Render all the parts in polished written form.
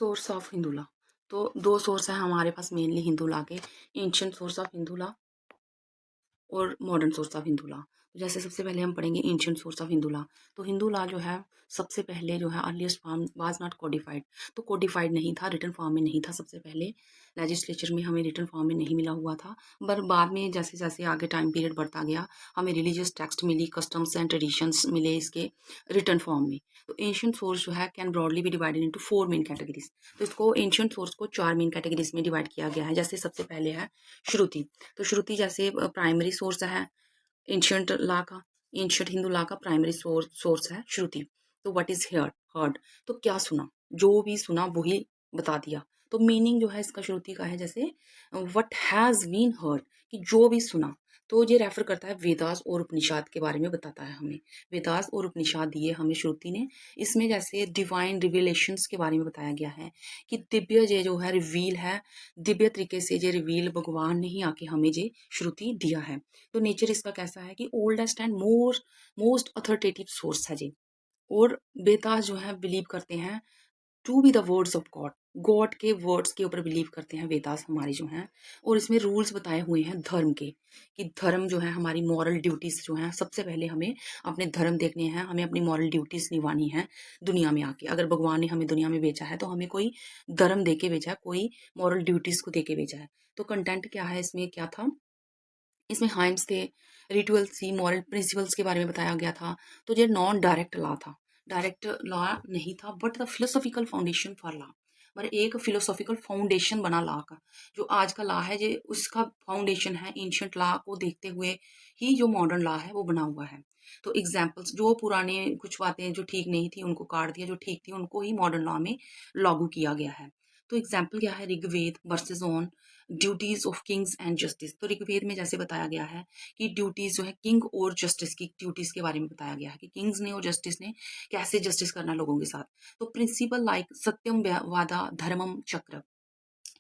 Source of Hindu law. तो दो source है हमारे पास मेनली हिंदू लॉ के, ancient source of Hindu law और modern source of Hindu law. तो जैसे सबसे पहले हम पढ़ेंगे ancient source of Hindu law. तो हिंदू लॉ जो है सबसे पहले जो है earliest form was not codified. तो कोडिफाइड नहीं था, रिटन फॉर्म में नहीं था। सबसे पहले लेजिस्लेचर में हमें रिटन फॉर्म में नहीं मिला हुआ था, पर बाद में जैसे जैसे आगे टाइम पीरियड बढ़ता गया हमें रिलीजियस टेक्स्ट मिली, कस्टम्स एंड ट्रेडिशंस मिले इसके रिटन फॉर्म में। तो एंशिएंट सोर्स जो है can broadly be divided into 4 main categories. तो इसको एंशिएंट सोर्स को 4 मेन कैटेगरीज में डिवाइड किया गया है। जैसे सबसे पहले है श्रुति। तो श्रुति जैसे प्राइमरी सोर्स है एंशियंट लॉ का, एंशियंट हिंदू लॉ का प्राइमरी सोर्स है श्रुति। तो व्हाट इज हियर हर्ड, तो क्या सुना, जो भी सुना वही बता दिया। तो मीनिंग जो है इसका श्रुति का है जैसे व्हाट हैज बीन हर्ड, कि जो भी सुना। तो ये रेफर करता है वेदास और उपनिषद के बारे में बताता है हमें। वेदास और उपनिषद दिए हमें श्रुति ने। इसमें जैसे डिवाइन रिविलेशंस के बारे में बताया गया है कि दिव्य ये जो है रिवील है, दिव्य तरीके से ये रिवील भगवान ने ही आके हमें ये श्रुति दिया है। तो नेचर इसका कैसा है कि oldest and most authoritative source है जी। और वेदास जो है बिलीव करते हैं to be the words of God, God के वर्ड्स के ऊपर बिलीव करते हैं वेदास हमारे जो हैं। और इसमें रूल्स बताए हुए हैं धर्म के, कि धर्म जो है हमारी मॉरल ड्यूटीज जो हैं, सबसे पहले हमें अपने धर्म देखने हैं, हमें अपनी मॉरल ड्यूटीज निभानी है दुनिया में आके। अगर भगवान ने हमें दुनिया में भेजा है तो हमें कोई धर्म दे के भेजा है, कोई मॉरल ड्यूटीज को दे के भेजा है। तो कंटेंट क्या है इसमें, क्या था इसमें हाइम्स थे, रिचुअल्स थी, मॉरल प्रिंसिपल्स के बारे में बताया गया था। तो ये नॉन डायरेक्ट लॉ था, डायरेक्ट लॉ नहीं था, but the philosophical foundation for law. पर एक फिलोसॉफिकल फाउंडेशन बना लॉ का। जो आज का लॉ है ये उसका फाउंडेशन है, एंशियंट लॉ को देखते हुए ही जो मॉडर्न लॉ है वो बना हुआ है। तो एग्जाम्पल्स, जो पुराने कुछ बातें जो ठीक नहीं थी उनको काट दिया, जो ठीक थी उनको ही मॉडर्न लॉ में लागू किया गया है। तो एग्जाम्पल क्या है, Rigveda verses on duties of kings and justice. तो ऋग्वेद में जैसे बताया गया है कि ड्यूटीज जो है किंग और जस्टिस की ड्यूटीज के बारे में बताया गया है कि किंग्स ने और जस्टिस ने कैसे जस्टिस करना लोगों के साथ। तो प्रिंसिपल लाइक सत्यम वादा धर्मम चक्र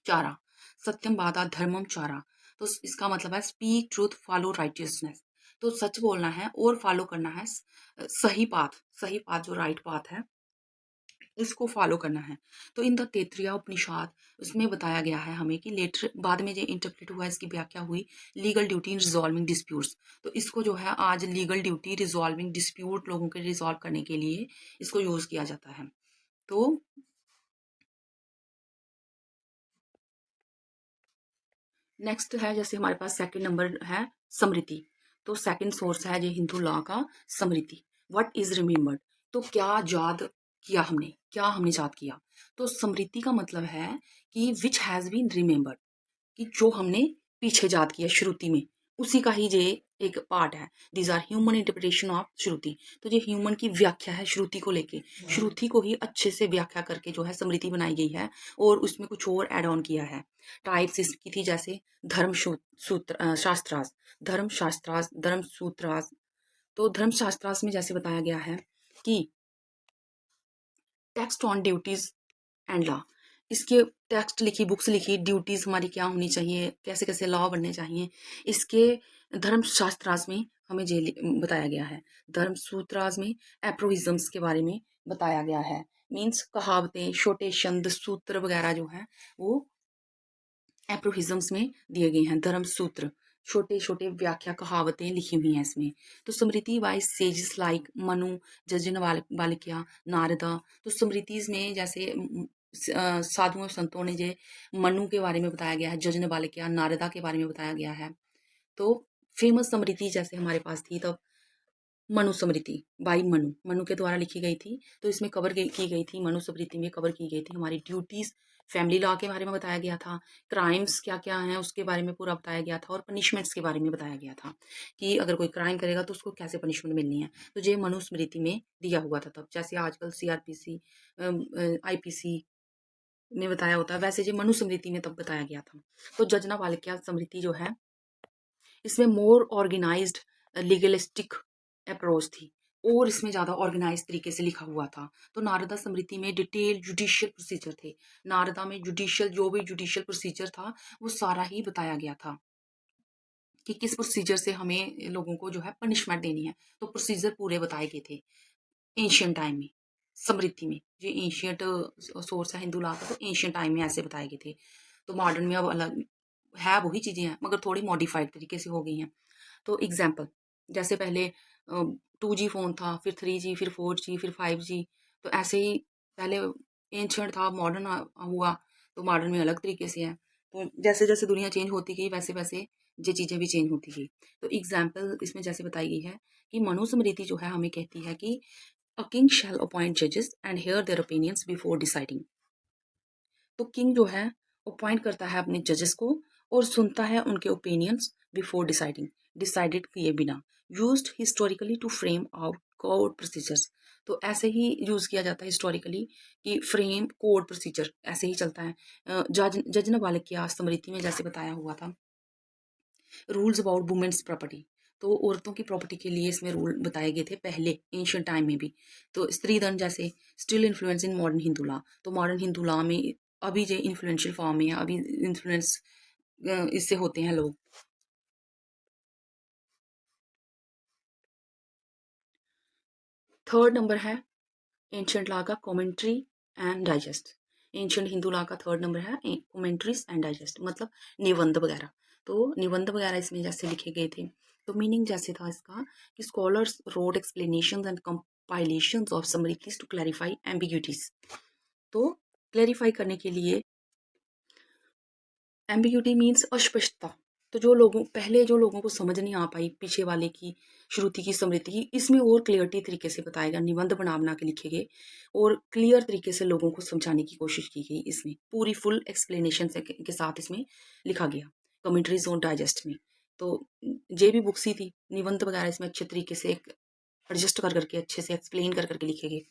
चारा, सत्यम वादा धर्मम चारा। तो इसका मतलब है स्पीक ट्रूथ फॉलो राइटियसनेस। तो सच बोलना है और फॉलो करना है सही पाथ, सही पाथ जो राइट पाथ है इसको फॉलो करना है। तो इन द तैत्तिरीय उपनिषद उसमें बताया गया है हमें कि लेटर बाद में जो इंटरप्रेट हुआ इसकी व्याख्या हुई लीगल ड्यूटी इन रिजॉल्विंग डिस्प्यूट्स। तो इसको जो है आज लीगल ड्यूटी रिजॉल्विंग डिस्प्यूट लोगों के रिजॉल्व करने के लिए इसको यूज किया जाता है। तो नेक्स्ट है जैसे हमारे पास सेकंड नंबर है स्मृति। तो सेकंड सोर्स है ये हिंदू लॉ का स्मृति। व्हाट इज रिमेम्बर्ड, तो क्या याद किया हमने, क्या हमने याद किया। तो स्मृति का मतलब है कि विच हैज बीन रिमेम्बर्ड, कि जो हमने पीछे याद किया श्रुति में, उसी का ही ये एक पार्ट है। These are human interpretation of Shruti. तो ये ह्यूमन की व्याख्या है श्रुति को लेके, श्रुति को ही अच्छे से व्याख्या करके जो है स्मृति बनाई गई है और उसमें कुछ और एड ऑन किया है। टाइप्स इसकी थी जैसे धर्म सूत्र शास्त्रास, धर्म शास्त्रास, धर्म सूत्रास। तो धर्म शास्त्रास में जैसे बताया गया है कि text on duties and law, इसके टेक्स्ट लिखी, बुक्स लिखी, ड्यूटीज हमारी क्या होनी चाहिए, कैसे कैसे लॉ बनने चाहिए, इसके धर्म शास्त्रास में हमें जे बताया गया है। धर्म सूत्रास में एप्रोइजम्स के बारे में बताया गया है। मीन्स कहावतें, छोटे छंद, सूत्र वगैरह जो है वो एप्रोहिजम्स में दिए गए हैं। धर्म सूत्र छोटे छोटे व्याख्या कहावतें लिखी हुई हैं इसमें। तो Smriti by sages like Manu, Yajnavalkya, Narada. तो स्मृतिज में जैसे साधुओं संतों ने जे मनु के बारे में बताया गया है, जजन वालिका, नारदा के बारे में बताया गया है। तो फेमस स्मृति जैसे हमारे पास थी तब मनुस्मृति बाई मनु, मनु के द्वारा लिखी गई थी। तो इसमें कवर की गई थी, मनुस्मृति में कवर की गई थी हमारी ड्यूटीज, फैमिली लॉ के बारे में बताया गया था, क्राइम्स क्या क्या हैं उसके बारे में पूरा बताया गया था, और पनिशमेंट्स के बारे में बताया गया था कि अगर कोई क्राइम करेगा तो उसको कैसे पनिशमेंट मिलनी है। तो ये मनुस्मृति में दिया हुआ था तब, जैसे आजकल CRPC IPC में बताया होता है, वैसे ये मनुस्मृति में तब बताया गया था। तो जजना वालिका स्मृति जो है इसमें मोर ऑर्गेनाइज्ड लीगलिस्टिक अप्रोच थी, और इसमें ज़्यादा ऑर्गेनाइज तरीके से लिखा हुआ था। तो नारदा स्मृति में डिटेल जुडिशियल प्रोसीजर थे। नारदा में जुडिशियल जो भी जुडिशियल प्रोसीजर था वो सारा ही बताया गया था कि किस प्रोसीजर से हमें लोगों को जो है पनिशमेंट देनी है। तो प्रोसीजर पूरे बताए गए थे एंशियंट टाइम में। स्मृति में, ये एंशियंट सोर्स है हिंदू लॉ का, तो एंशियंट टाइम में ऐसे बताए गए थे। तो मॉडर्न में अब अलग है, वही चीज़ें हैं मगर थोड़ी मॉडिफाइड तरीके से हो गई हैं। तो एग्जाम्पल, जैसे पहले 2G फ़ोन था, फिर 3G, फिर 4G, फिर 5G, तो ऐसे ही पहले एंशियंट था, मॉडर्न हुआ, तो मॉडर्न में अलग तरीके से है। तो जैसे जैसे दुनिया चेंज होती गई वैसे वैसे ये चीज़ें भी चेंज होती गई। तो एग्जाम्पल इसमें जैसे बताई गई है कि मनुस्मृति जो है हमें कहती है कि अ किंग शैल अपॉइंट जजेस and here their opinions before deciding. तो किंग जो है अपॉइंट करता है अपने जजेस को और सुनता है उनके ओपिनियंस बिफोर डिसाइडिंग, डिसाइडेड किए बिना। Used historically to frame out code procedures. तो ऐसे ही यूज किया जाता है हिस्टोरिकली कि फ्रेम कोड प्रोसीजर ऐसे ही चलता है। जज जज नाबालिग स्मृति में जैसे बताया हुआ था रूल्स अबाउट वुमेन्स प्रॉपर्टी। तो औरतों की प्रॉपर्टी के लिए इसमें रूल बताए गए थे पहले एंशियंट टाइम में भी। तो स्त्री धन जैसे still influence in modern Hindu law. तो मॉडर्न हिंदू लॉ में अभी जो इन्फ्लुएंशियल फॉर्म में है, अभी इन्फ्लुएंस इससे होते हैं लोग। थर्ड नंबर है एंशियंट लॉ का commentary and digest. Ancient Hindu law का थर्ड नंबर है कमेंट्रीज एंड डाइजेस्ट, मतलब निबंध वगैरह। तो निबंध वगैरह इसमें जैसे लिखे गए थे, तो मीनिंग जैसे था इसका कि scholars wrote explanation and compilation of summaries to clarify ambiguities. तो क्लैरिफाई करने के लिए, एम्बिग्यूटी मीन्स अस्पष्टता। तो जो लोगों को समझ नहीं आ पाई पीछे वाले की श्रुति की स्मृति की, इसमें और क्लियरिटी तरीके से बताया गया, निबंध बना बना के लिखे गए और क्लियर तरीके से लोगों को समझाने की कोशिश की गई। इसमें पूरी फुल एक्सप्लेनेशन के साथ इसमें लिखा गया कमेंट्रीज ऑन डाइजेस्ट में। तो ये भी बुक्स ही थी, निबंध वगैरह इसमें अच्छे तरीके से एडजस्ट कर करके अच्छे से एक्सप्लेन कर करके लिखे गए।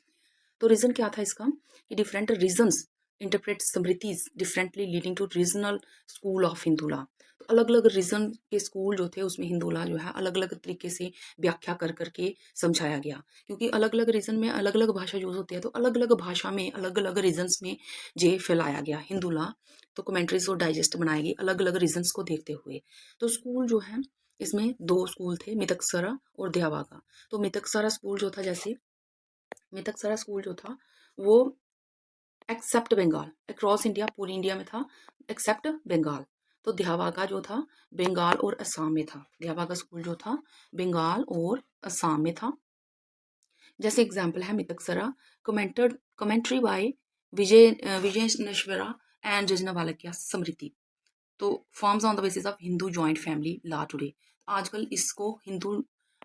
तो रीजन क्या था इसका कि different regions interpret Smritis differently leading to regional school of Hindu law. तो अलग अलग रीजन के स्कूल जो थे उसमें हिंदू लॉ जो है अलग अलग तरीके से व्याख्या कर करके समझाया गया, क्योंकि अलग अलग रीजन में अलग अलग भाषा यूज होती है, तो अलग अलग भाषा में अलग अलग रीजन्स में ये फैलाया गया हिंदू लॉ। तो कमेंट्रीज और डाइजेस्ट बनाए गए अलग अलग रीजन्स को देखते हुए। तो स्कूल जो है इसमें दो स्कूल थे, मितकसरा और दयावागा। तो मितकसरा स्कूल जो था, जैसे मितकसरा स्कूल जो था वो एक्सेप्ट बंगाल, अक्रॉस इंडिया, पूरी इंडिया में था एक्सेप्ट बंगाल। तो ध्यावागा जो था बंगाल और असम में था। ध्यावागा स्कूल जो था बंगाल और असम में था। जैसे एग्जाम्पल है मितकसरा कमेंट्री बाय विजय नश्वरा एंड जजनावालक्या स्मृति। तो forms on the basis of Hindu joint family law today. आजकल इसको हिंदू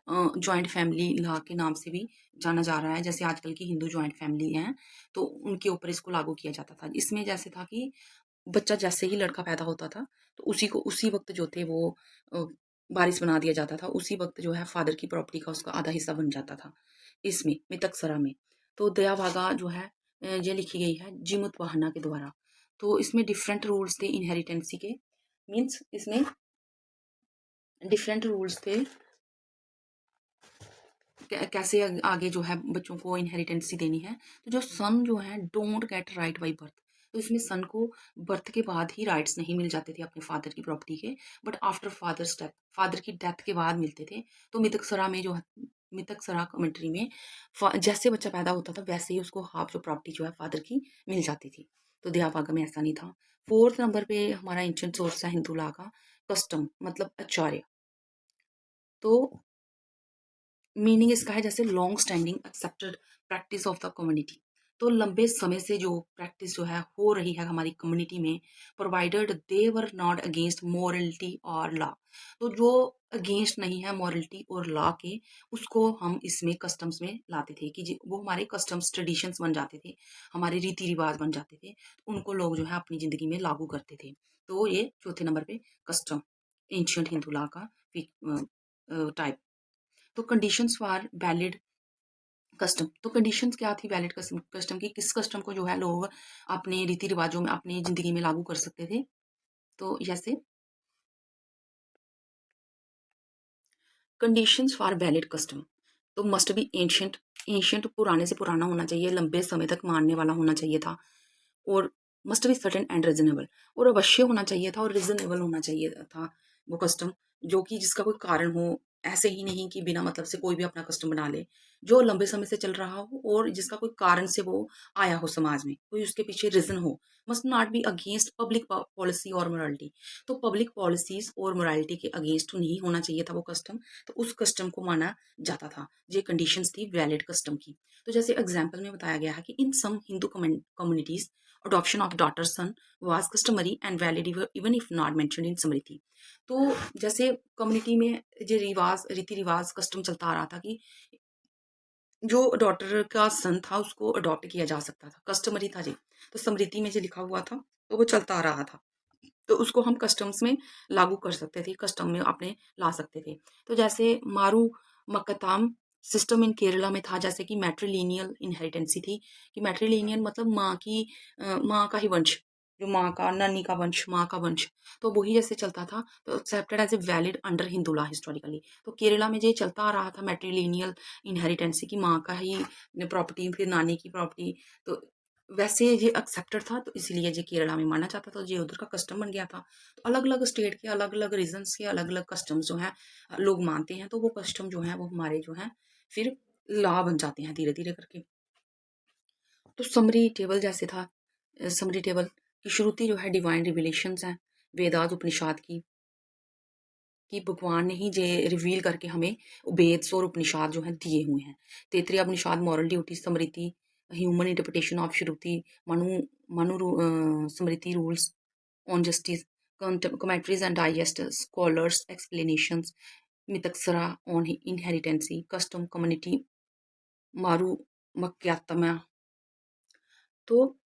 जॉइंट फैमिली लॉ के नाम से भी जाना जा रहा है। जैसे आजकल की हिंदू जॉइंट फैमिली हैं तो उनके ऊपर इसको लागू किया जाता था। इसमें जैसे था कि बच्चा जैसे ही लड़का पैदा होता था तो उसी वक्त जो थे वो अ, वारिस बना दिया जाता था। उसी वक्त जो है फादर की प्रॉपर्टी का उसका आधा हिस्सा बन जाता था इसमें मितकसरा में। तो दया भागा जो है ये लिखी गई है जिमुत वाहना के द्वारा। तो इसमें डिफरेंट रूल्स थे इनहेरिटेंसी के, मीन्स इसमें डिफरेंट रूल्स थे कैसे आगे जो है बच्चों को इनहेरिटेंसी देनी है। तो जो सन जो है don't get right by birth. तो इसमें सन को बर्थ के बाद ही राइट्स नहीं मिल जाते थे अपने फादर की प्रॉपर्टी के, but after father's death, father की डेथ के बाद मिलते थे। तो मितकसरा में जो है, मितकसरा कमेंट्री में जैसे बच्चा पैदा होता था वैसे ही उसको हाफ जो प्रॉपर्टी जो है फादर की मिल जाती थी। तो देहापागा में ऐसा नहीं था। फोर्थ नंबर पे हमारा एंशिएंट सोर्स है हिंदू लॉ का कस्टम, मतलब आचार्य। तो मीनिंग इसका है जैसे long standing accepted practice of the community. तो लंबे समय से जो प्रैक्टिस जो है हो रही है हमारी कम्युनिटी में, provided they were not against morality और लॉ। तो जो अगेंस्ट नहीं है मॉरलिटी और लॉ के, उसको हम इसमें कस्टम्स में लाते थे कि वो हमारे कस्टम्स ट्रेडिशंस बन जाते थे, हमारे रीति रिवाज बन जाते थे, तो उनको लोग जो है अपनी जिंदगी में लागू करते थे। तो ये चौथे नंबर पे कस्टम, एंशियंट हिंदू लॉ का टाइप। तो कंडीशंस फॉर वैलिड कस्टम। तो कंडीशंस क्या थी वैलिड कस्टम कस्टम की, किस कस्टम को जो है लोग अपने रीति रिवाजों में अपनी जिंदगी में लागू कर सकते थे। तो जैसे कंडीशंस फॉर वैलिड कस्टम, तो मस्ट बी एंशियंट। एंशियंट पुराने से पुराना होना चाहिए, लंबे समय तक मानने वाला होना चाहिए था, और must be certain and reasonable, और अवश्य होना चाहिए था और रीजनेबल होना चाहिए था वो कस्टम, जो कि जिसका कोई कारण हो। ऐसे ही नहीं कि बिना मतलब से कोई भी अपना कस्टम बना ले, जो लंबे समय से चल रहा हो और जिसका कोई कारण से वो आया हो समाज में, कोई उसके पीछे रीजन हो, must not be against public policy और मोरालिटी। तो पब्लिक पॉलिसीज और मोरालिटी के अगेंस्ट नहीं होना चाहिए था वो कस्टम, तो उस कस्टम को माना जाता था। ये कंडीशंस थी वैलिड कस्टम की। तो जैसे एग्जाम्पल में बताया गया है कि in some Hindu communities adoption of daughter's son was customary and valid even if not mentioned in स्मृति। तो जैसे कम्युनिटी में जो रिवाज रीति रिवाज कस्टम चलता आ रहा था कि जो डॉटर का सन था उसको अडॉप्ट किया जा सकता था, कस्टमरी था जी। तो स्मृति में जो लिखा हुआ था तो वो चलता आ रहा था, तो उसको हम कस्टम्स में लागू कर सकते थे, कस्टम में अपने ला सकते थे। तो जैसे मारू मकताम सिस्टम इन केरला में था, जैसे कि मैट्रिलिनियल इनहेरिटेंसी थी, कि मैट्रिलिनियल मतलब माँ की माँ का ही वंश, जो माँ का नानी का वंश, माँ का वंश, तो वही जैसे चलता था, तो accepted as a valid under Hindu law historically. तो केरला में ये चलता आ रहा था मैट्रिलिनियल इनहेरिटेंसी की, माँ का ही प्रॉपर्टी फिर नानी की प्रॉपर्टी, तो वैसे ये एक्सेप्टेड था, तो इसलिए ये केरला में माना जाता था, ये उधर का कस्टम बन गया था। तो अलग अलग स्टेट के अलग अलग रीजन्स के अलग अलग कस्टम्स जो हैं लोग मानते हैं, तो वो कस्टम जो है वो हमारे जो है फिर लॉ बन जाते हैं धीरे धीरे करके। तो समरी टेबल जैसे था, समरी टेबल की श्रुति जो है डिवाइन रिविलेशंस हैं, वेदास उपनिषद की, कि भगवान ने ही जे रिवील करके हमें वेद और उपनिषद जो है दिए हुए हैं। Taittiriya Upanishad moral duty, Smriti human interpretation of Shruti, Manu Smriti rules on justice, commentaries and digest, scholars explanations, Mitakshara on inheritancy, custom community, मारू मक्यात्मा। तो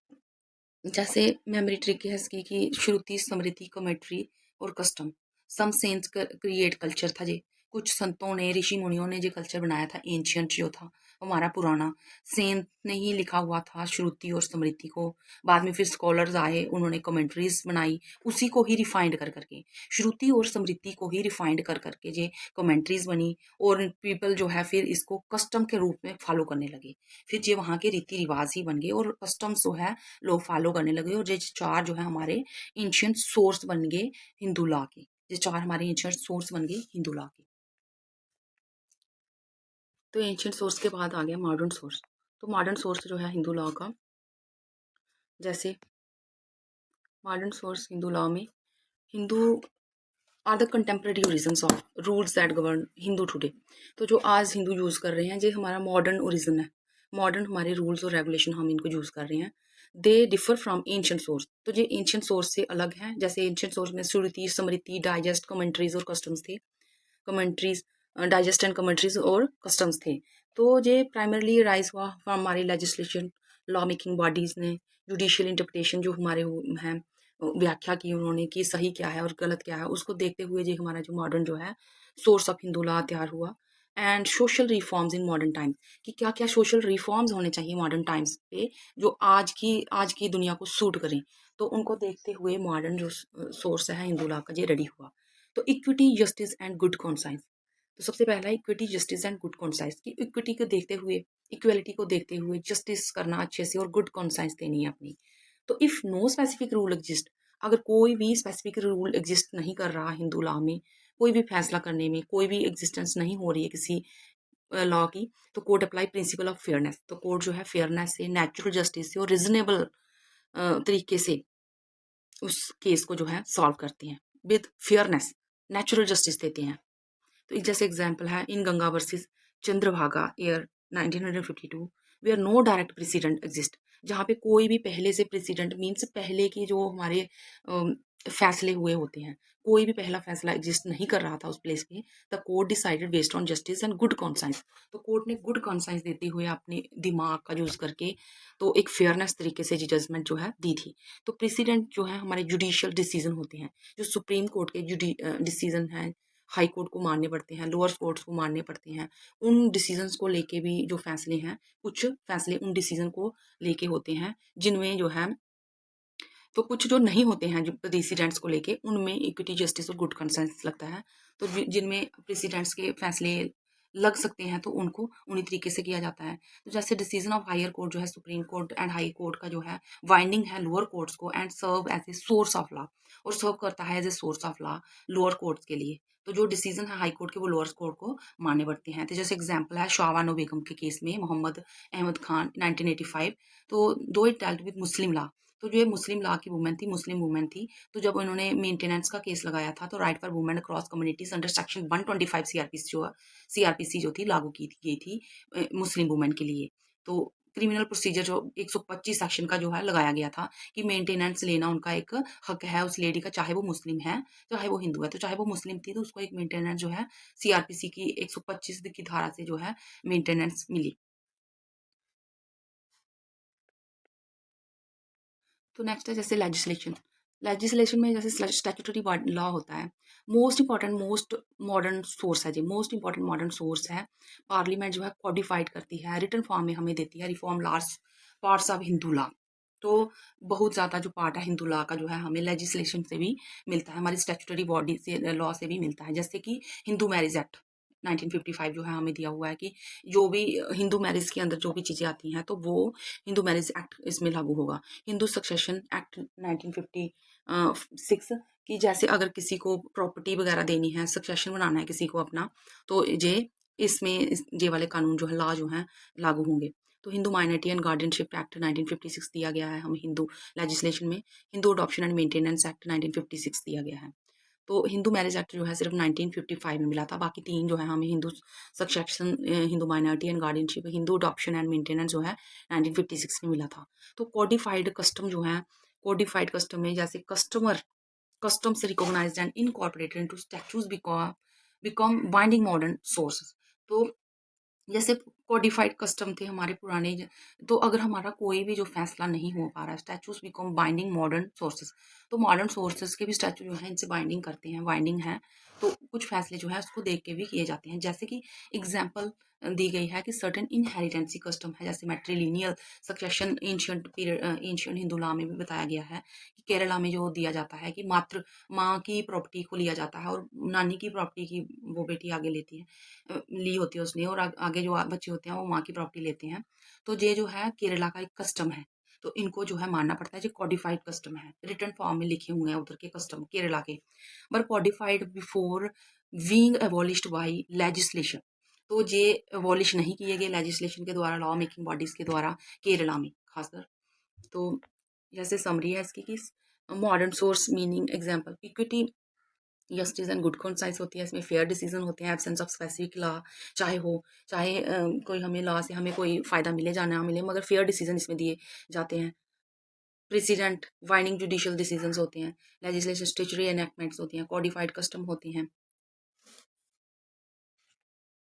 जैसे मेमोरी ट्रिक है इसकी कि श्रुति, स्मृति, कमेंट्री और custom, some sense create culture था जी। कुछ संतों ने, ऋषि मुनियों ने जो कल्चर बनाया था, एंशियंट जो था हमारा पुराना, सेंट ने ही लिखा हुआ था श्रुति और स्मृति को। बाद में फिर स्कॉलर्स आए, उन्होंने कमेंट्रीज बनाई, उसी को ही रिफाइंड कर करके, श्रुति और स्मृति को ही रिफाइंड कर करके ये कमेंट्रीज बनी, और पीपल जो है फिर इसको कस्टम के रूप में फॉलो करने लगे। फिर ये वहाँ के रीति रिवाज ही बन गए और कस्टम्स जो है लोग फॉलो करने लगे, और ये चार जो है हमारे एंशियंट सोर्स बन गए हिंदू लॉ के, ये चार हमारे एंशियंट सोर्स बन गए हिंदू लॉ के। तो एंशियंट सोर्स के बाद आ गया मॉडर्न सोर्स। तो मॉडर्न सोर्स जो है हिंदू लॉ का, जैसे मॉडर्न सोर्स हिंदू लॉ में, Hindu are the contemporary origins of rules that govern Hindu today. तो जो आज हिंदू यूज़ कर रहे हैं ये हमारा मॉडर्न ओरिजन है, मॉडर्न हमारे रूल्स और रेगुलेशन हम इनको यूज़ कर रहे हैं। They differ from ancient source, तो ये एंशियंट सोर्स से अलग हैं। जैसे एंशियंट सोर्स में श्रुति, स्मृति, डाइजेस्ट, कमेंट्रीज और कस्टम्स थे, कमेंट्रीज, डाइजेस्ट एंड कमेंट्रीज और कस्टम्स थे। तो ये प्राइमरली राइज हुआ फ्रॉम हमारी लेजिस्लेशन, लॉ मेकिंग बॉडीज ने, जुडिशियल इंटरप्रिटेशन जो हमारे हैं व्याख्या की उन्होंने कि सही क्या है और गलत क्या है, उसको देखते हुए जो हमारा जो मॉडर्न जो है सोर्स ऑफ हिंदू लॉ तैयार हुआ। And social reforms in modern time, कि क्या क्या सोशल रिफॉर्म्स होने चाहिए मॉडर्न टाइम्स पे जो आज की दुनिया को सूट करें, तो उनको देखते हुए मॉडर्न जो सोर्स है हिंदू लॉ का ये रेडी हुआ। तो equity, justice and good conscience. तो सबसे पहला equity, justice and good conscience, की इक्विटी को देखते हुए, इक्वलिटी को देखते हुए जस्टिस करना अच्छे से और गुड कॉन्साइंस देनी है अपनी। तो if no specific rule exist, अगर कोई भी स्पेसिफिक रूल एग्जिस्ट नहीं कर रहा हिंदू लॉ में, कोई भी फैसला करने में कोई भी एग्जिस्टेंस नहीं हो रही है किसी लॉ की, तो court apply principle of fairness. तो कोर्ट जो है फेयरनेस से, नेचुरल जस्टिस से और रिजनेबल तरीके से उस केस को जो है सॉल्व करते हैं, विद फेयरनेस, नेचुरल जस्टिस देते हैं। तो एक जैसे एग्जाम्पल है in Ganga versus Chandrabhaga year 1952, where no direct precedent exist, जहाँ पे कोई भी पहले से प्रेसिडेंट मीन्स पहले के जो हमारे फैसले हुए होते हैं, कोई भी पहला फैसला एग्जिस्ट नहीं कर रहा था उस प्लेस पे। The court decided based on justice and good conscience, तो कोर्ट ने गुड कॉन्साइंस देते हुए अपने दिमाग का यूज़ करके तो एक फेयरनेस तरीके से जजमेंट जो है दी थी। तो प्रेसिडेंट जो है हमारे जुडिशियल डिसीजन होते हैं, जो सुप्रीम कोर्ट के डिसीजन हैं, हाई कोर्ट को मानने पड़ते हैं, लोअर कोर्ट्स को मानने पड़ते हैं। उन डिसीजंस को लेके भी जो फैसले हैं, कुछ फैसले उन डिसीजन को लेके होते हैं जिनमें जो है, तो कुछ जो नहीं होते हैं जो प्रेसिडेंट्स को लेके, उनमें इक्विटी, जस्टिस और गुड कंसेंस लगता है। तो जिनमें प्रेसिडेंट्स के फैसले लग सकते हैं तो उनको उन्हीं तरीके से किया जाता है। तो जैसे डिसीजन ऑफ हायर कोर्ट जो है supreme court and high court का जो है वाइंडिंग है लोअर कोर्ट्स को and serve as a source of law, और सर्व करता है as a source of law lower courts के लिए। तो जो डिसीजन है हाई कोर्ट के वो लोअर कोर्ट को मान्य पड़ते हैं। तो जैसे एग्जाम्पल है शाह बानो बेगम के केस में मोहम्मद अहमद खान 1985, तो दो it dealt with Muslim law. तो जो ये मुस्लिम लॉ की वुमेन थी, मुस्लिम वुमेन थी, तो जब उन्होंने मेंटेनेंस का केस लगाया था तो right for women cross communities under section 125 CrPC जो थी लागू की गई थी मुस्लिम वुमेन के लिए। तो क्रिमिनल प्रोसीजर जो 125 सेक्शन का जो है लगाया गया था कि मेंटेनेंस लेना उनका एक हक है उस लेडी का, चाहे वो मुस्लिम है चाहे वो हिंदू है। तो चाहे वो मुस्लिम थी तो उसको एक मेंटेनेंस जो है सीआरपीसी की 125 की धारा से जो है मेंटेनेंस मिली। तो नेक्स्ट है जैसे लेजिस्लेशन। लेजिस्लेशन में जैसे स्टैट्यूटरी लॉ होता है, most important most modern source है जी, मोस्ट इंपॉर्टेंट मॉडर्न सोर्स है। पार्लियामेंट जो है कॉडिफाइड करती है, रिटन फॉर्म में हमें देती है reform loss parts of Hindu law. तो बहुत ज़्यादा जो पार्ट है हिंदू लॉ का जो है हमें लेजिस्लेशन से भी मिलता है, हमारी स्टैट्यूटरी बॉडी से लॉ से भी मिलता है। जैसे कि हिंदू मैरिज एक्ट 1955 जो है हमें दिया हुआ है कि जो भी हिंदू मैरिज के अंदर जो भी चीज़ें आती हैं तो वो हिंदू मैरिज एक्ट इसमें लागू होगा। हिंदू सक्सेशन एक्ट 1956 कि जैसे अगर किसी को प्रॉपर्टी वगैरह देनी है, सक्सेशन बनाना है किसी को अपना, तो ये इसमें ये वाले कानून जो है लॉ जो हैं लागू होंगे। तो Hindu minority and guardianship act 1956 दिया गया है हमें हिंदू लेजिस्लेशन में। Hindu adoption and maintenance act 1956 दिया गया है। तो हिंदू मैरिज एक्ट जो है सिर्फ 1955 में मिला था, बाकी तीन जो है हमें Hindu succession, Hindu minority and guardianship, Hindu adoption and maintenance जो है 1956 में मिला था। तो कोडिफाइड कस्टम जो है, कोडिफाइड कस्टम में जैसे customer customs recognized and incorporated into statutes become binding modern sources। तो जैसे कोडिफाइड कस्टम थे हमारे पुराने तो अगर हमारा कोई भी जो फैसला नहीं हो पा रहा है, statues become binding modern sources. तो मॉडर्न सोर्सेज के भी स्टैचू जो है इनसे बाइंडिंग करते हैं, बाइंडिंग है। तो कुछ फैसले जो है उसको देख के भी किए जाते हैं। जैसे कि एग्जाम्पल दी गई है कि सर्टेन इनहेरिटेंसी कस्टम है, जैसे matrilineal succession ancient period, ancient Hindu law में भी बताया गया है कि केरला में जो दिया जाता है कि मात्र माँ की प्रॉपर्टी को लिया जाता है और नानी की प्रॉपर्टी की वो बेटी आगे लेती है, ली होती है उसने, और आगे जो बच्चे होते हैं वो माँ की प्रॉपर्टी लेते हैं। तो ये जो है केरला का एक कस्टम है, तो इनको जो है मानना पड़ता है। जो कॉडिफाइड कस्टम है, रिटन फॉर्म में लिखे हुए हैं उधर के कस्टम केरला के, पर codified before being abolished by legislation. तो ये एबॉलिश नहीं किए गए लेजिस्लेशन के द्वारा, लॉ मेकिंग बॉडीज के द्वारा केरला में खासकर। तो जैसे समरी है इसकी कि modern source meaning example equity justice and good conscience होती है, इसमें फेयर डिसीजन होते हैं, एब्सेंस ऑफ स्पेसिफिक लॉ चाहे हो, चाहे कोई हमें लॉ से हमें कोई फ़ायदा मिले या ना मिले, मगर फेयर डिसीजन इसमें दिए जाते हैं। प्रेसिडेंट वाइनिंग जुडिशियल डिसीजंस होते हैं, लेजिस्लेशन स्टेचुरी एनैक्टमेंट्स होती हैं, कॉडिफाइड कस्टम होती हैं।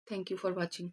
Thank you for watching.